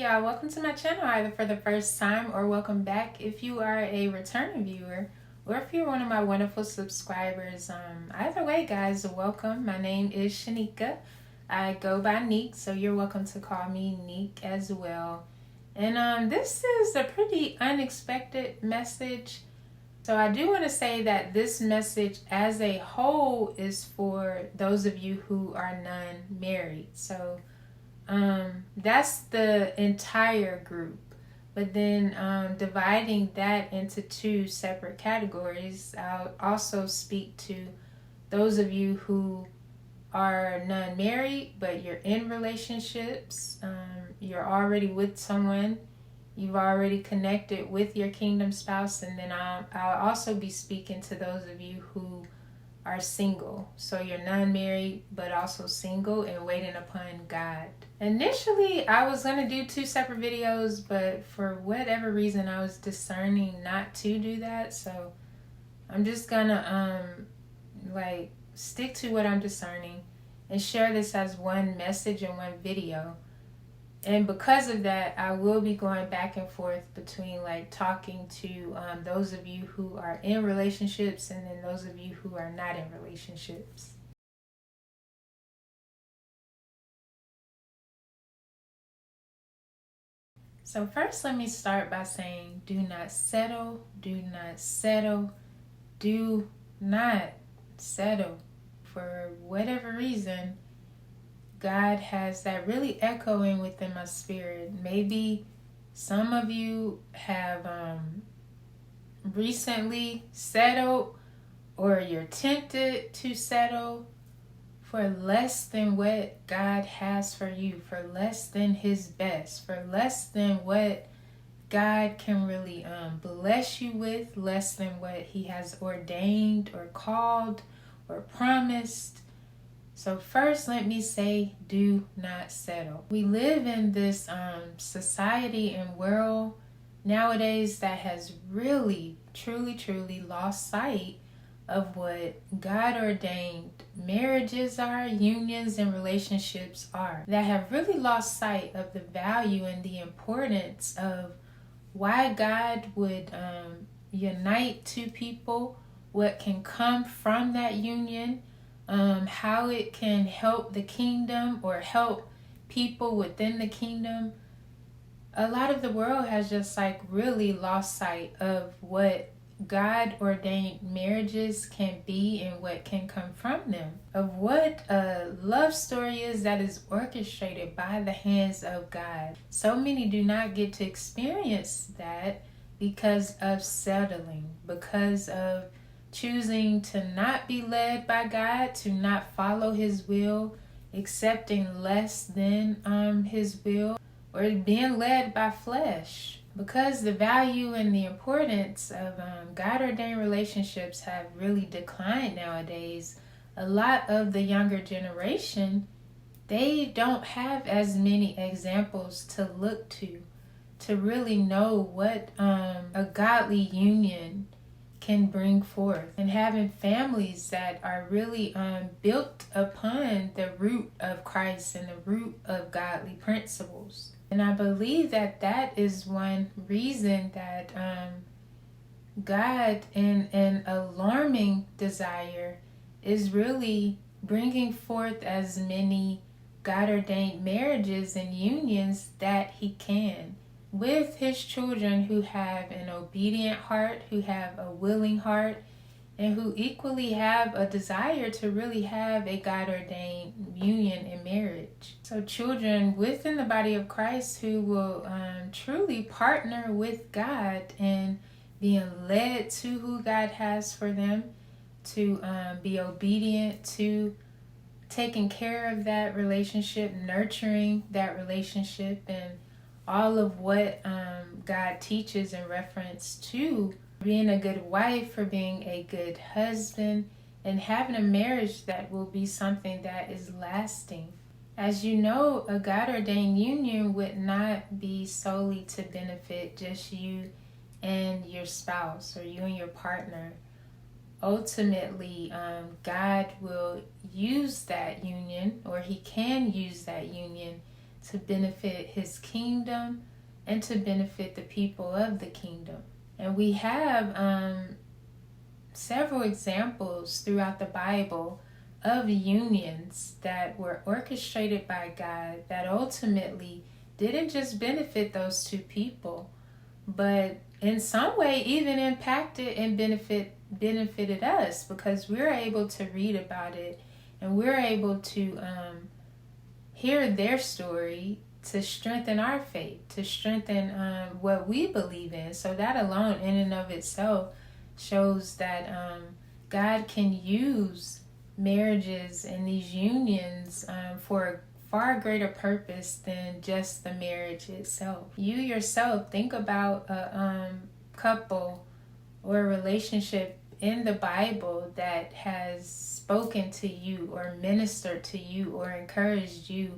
y'all, welcome to my channel either for the first time or welcome back if you are a returning viewer or if you're one of my wonderful subscribers. Either way guys, welcome. My name is Shanika. I go by Neek, so you're welcome to call me Neek as well. And this is a pretty unexpected message. So I do want to say that this message as a whole is for those of you who are non-married. So that's the entire group. But then dividing that into two separate categories, I'll also speak to those of you who are non-married, but you're in relationships, you're already with someone, you've already connected with your kingdom spouse, and then I'll also be speaking to those of you who are single. So you're non-married but also single and waiting upon God. Initially I was going to do two separate videos, but for whatever reason I was discerning not to do that. So I'm just gonna stick to what I'm discerning and share this as one message in one video. And because of that, I will be going back and forth between talking to those of you who are in relationships and then those of you who are not in relationships. So first, let me start by saying, do not settle, do not settle, do not settle. For whatever reason, God has that really echoing within my spirit. Maybe some of you have recently settled, or you're tempted to settle for less than what God has for you, for less than His best, for less than what God can really bless you with, less than what He has ordained or called or promised. So first, let me say, do not settle. We live in this society and world nowadays that has really, truly lost sight of what God ordained marriages are, unions and relationships are. That have really lost sight of the value and the importance of why God would unite two people, what can come from that union, how it can help the kingdom or help people within the kingdom. A lot of the world has just really lost sight of what God ordained marriages can be and what can come from them, of what a love story is that is orchestrated by the hands of God. So many do not get to experience that because of settling, because of choosing to not be led by God, to not follow His will, accepting less than His will, or being led by flesh. Because the value and the importance of God-ordained relationships have really declined nowadays, a lot of the younger generation, they don't have as many examples to look to really know what a godly union can bring forth, and having families that are really built upon the root of Christ and the root of godly principles. And I believe that that is one reason that God, in an alarming desire, is really bringing forth as many God-ordained marriages and unions that He can, with His children who have an obedient heart, who have a willing heart, and who equally have a desire to really have a God-ordained union and marriage. So children within the body of Christ who will truly partner with God in being led to who God has for them, to be obedient, to taking care of that relationship, nurturing that relationship, and all of what God teaches in reference to being a good wife, or being a good husband, and having a marriage that will be something that is lasting. As you know, a God-ordained union would not be solely to benefit just you and your spouse, or you and your partner. Ultimately, God will use that union, or He can use that union to benefit his kingdom and to benefit the people of the kingdom. And we have several examples throughout the Bible of unions that were orchestrated by God that ultimately didn't just benefit those two people, but in some way even impacted and benefited us, because we're able to read about it and we're able to hear their story to strengthen our faith, to strengthen what we believe in. So that alone in and of itself shows that God can use marriages and these unions for a far greater purpose than just the marriage itself. You yourself, think about a couple or a relationship in the Bible that has spoken to you or ministered to you or encouraged you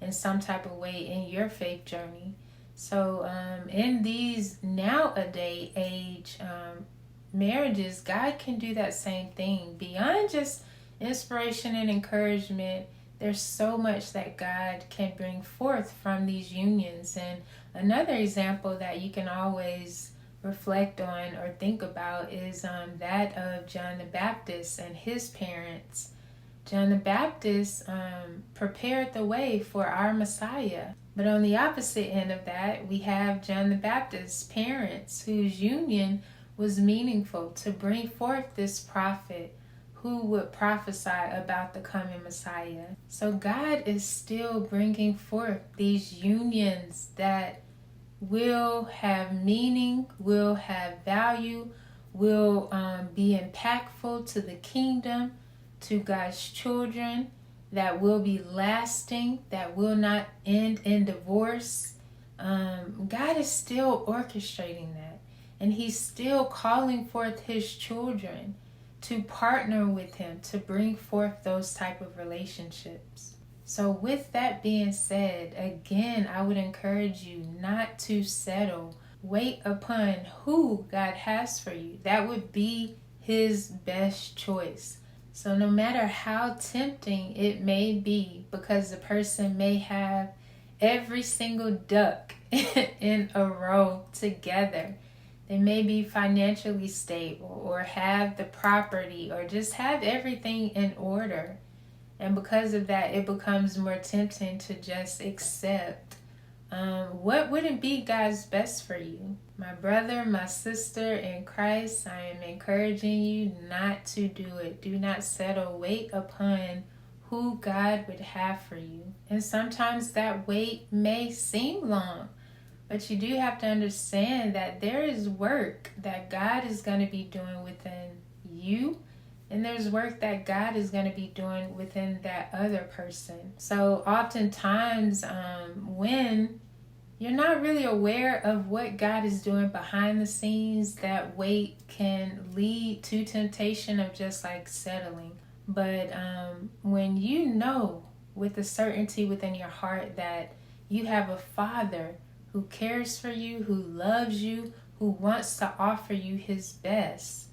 in some type of way in your faith journey. So in these nowadays age marriages, God can do that same thing. Beyond just inspiration and encouragement, there's so much that God can bring forth from these unions. And another example that you can always reflect on or think about is that of John the Baptist and his parents. John the Baptist prepared the way for our Messiah. But on the opposite end of that, we have John the Baptist's parents, whose union was meaningful to bring forth this prophet who would prophesy about the coming Messiah. So God is still bringing forth these unions that will have meaning, will have value, will be impactful to the kingdom, to God's children, that will be lasting, that will not end in divorce. God is still orchestrating that, and he's still calling forth his children to partner with him to bring forth those type of relationships. So with that being said, again, I would encourage you not to settle. Wait upon who God has for you. That would be his best choice. So no matter how tempting it may be, because the person may have every single duck in a row together, they may be financially stable or have the property or just have everything in order. And because of that, it becomes more tempting to just accept what wouldn't be God's best for you. My brother, my sister in Christ, I am encouraging you not to do it. Do not settle. Wait upon who God would have for you. And sometimes that wait may seem long, but you do have to understand that there is work that God is going to be doing within you, and there's work that God is going to be doing within that other person. So oftentimes when you're not really aware of what God is doing behind the scenes, that wait can lead to temptation of just like settling. But when you know with a certainty within your heart that you have a Father who cares for you, who loves you, who wants to offer you his best,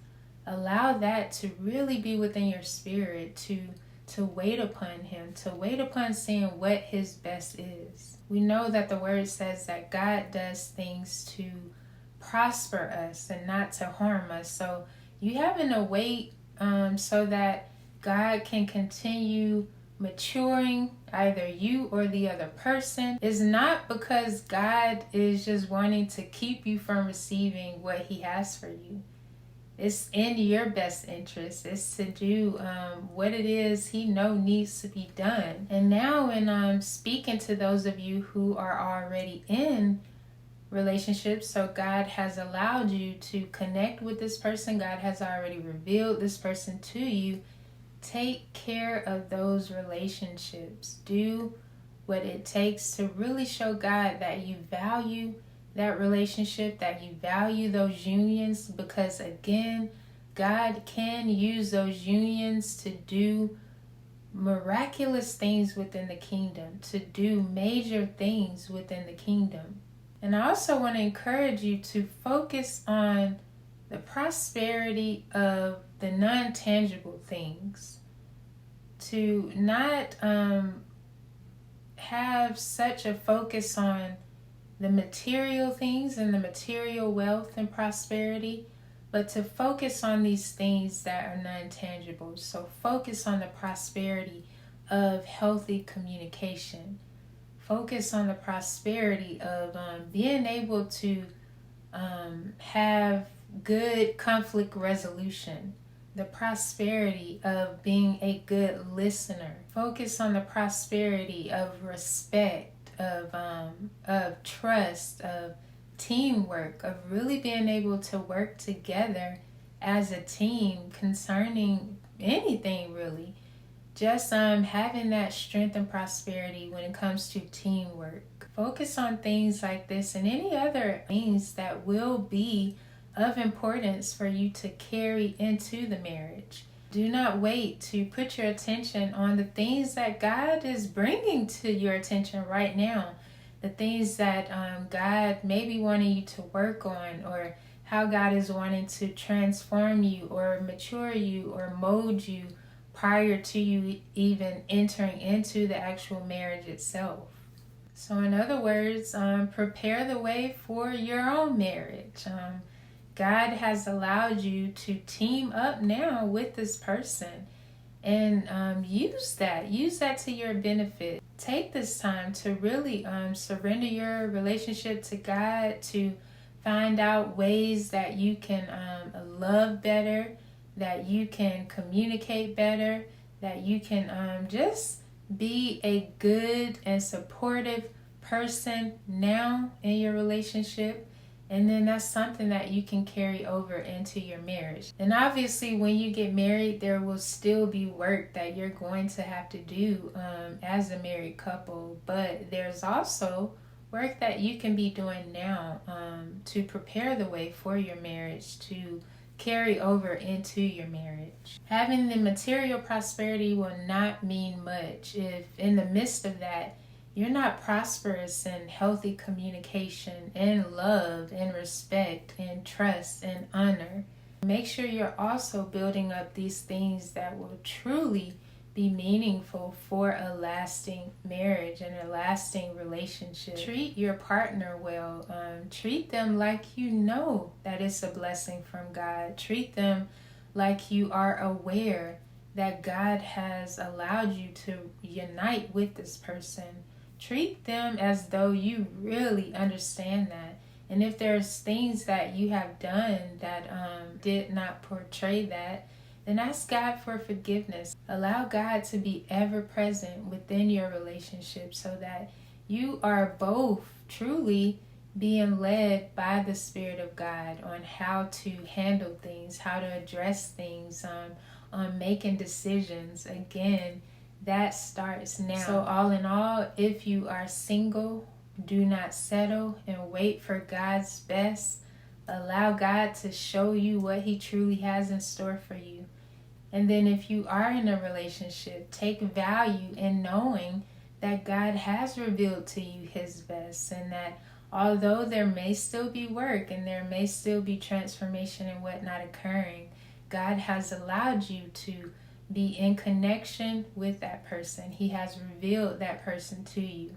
allow that to really be within your spirit, to wait upon him, to wait upon seeing what his best is. We know that the word says that God does things to prosper us and not to harm us. So you having to wait so that God can continue maturing either you or the other person is not because God is just wanting to keep you from receiving what he has for you. It's in your best interest. It's to do what it is he knows needs to be done. And now when speaking to those of you who are already in relationships, so God has allowed you to connect with this person, God has already revealed this person to you, take care of those relationships. Do what it takes to really show God that you value that relationship, that you value those unions, because again, God can use those unions to do miraculous things within the kingdom, to do major things within the kingdom. And I also want to encourage you to focus on the prosperity of the non-tangible things, to not have such a focus on the material things and the material wealth and prosperity, but to focus on these things that are non-tangible. So focus on the prosperity of healthy communication. Focus on the prosperity of being able to have good conflict resolution. The prosperity of being a good listener. Focus on the prosperity of respect, of trust, of teamwork, of really being able to work together as a team concerning anything really. Just having that strength and prosperity when it comes to teamwork. Focus on things like this and any other things that will be of importance for you to carry into the marriage. Do not wait to put your attention on the things that God is bringing to your attention right now. The things that God may be wanting you to work on, or how God is wanting to transform you or mature you or mold you prior to you even entering into the actual marriage itself. So in other words, prepare the way for your own marriage. God has allowed you to team up now with this person, and use that to your benefit. Take this time to really surrender your relationship to God, to find out ways that you can love better, that you can communicate better, that you can just be a good and supportive person now in your relationship. And then that's something that you can carry over into your marriage. And obviously when you get married, there will still be work that you're going to have to do as a married couple. But there's also work that you can be doing now to prepare the way for your marriage, to carry over into your marriage. Having the material prosperity will not mean much if in the midst of that you're not prosperous in healthy communication and love and respect and trust and honor. Make sure you're also building up these things that will truly be meaningful for a lasting marriage and a lasting relationship. Treat your partner well. Treat them like you know that it's a blessing from God. Treat them like you are aware that God has allowed you to unite with this person. Treat them as though you really understand that. And if there's things that you have done that did not portray that, then ask God for forgiveness. Allow God to be ever present within your relationship so that you are both truly being led by the Spirit of God on how to handle things, how to address things, on making decisions. Again, that starts now. So all in all, if you are single, do not settle and wait for God's best. Allow God to show you what He truly has in store for you. And then if you are in a relationship, take value in knowing that God has revealed to you His best, and that although there may still be work and there may still be transformation and whatnot occurring, God has allowed you to be in connection with that person. He has revealed that person to you.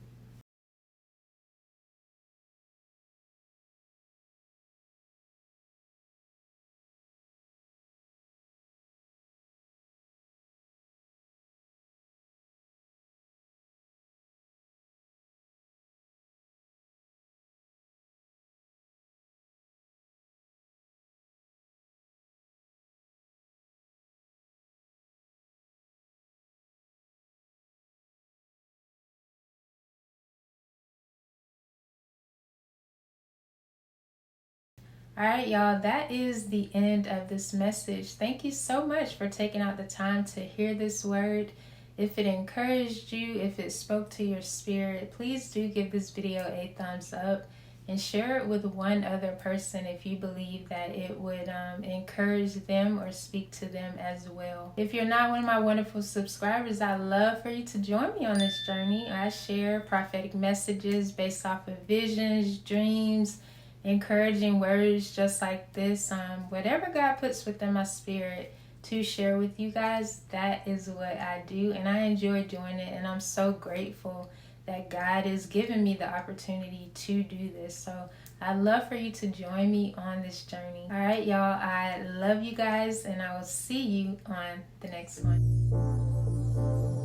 All right, y'all, that is the end of this message. Thank you so much for taking out the time to hear this word. If it encouraged you, if it spoke to your spirit, please do give this video a thumbs up and share it with one other person if you believe that it would encourage them or speak to them as well. If you're not one of my wonderful subscribers, I'd love for you to join me on this journey. I share prophetic messages based off of visions, dreams, encouraging words just like this. Whatever God puts within my spirit to share with you guys, that is what I do, and I enjoy doing it, and I'm so grateful that God is giving me the opportunity to do this. So I'd love for you to join me on this journey. All right, y'all. I love you guys, and I will see you on the next one.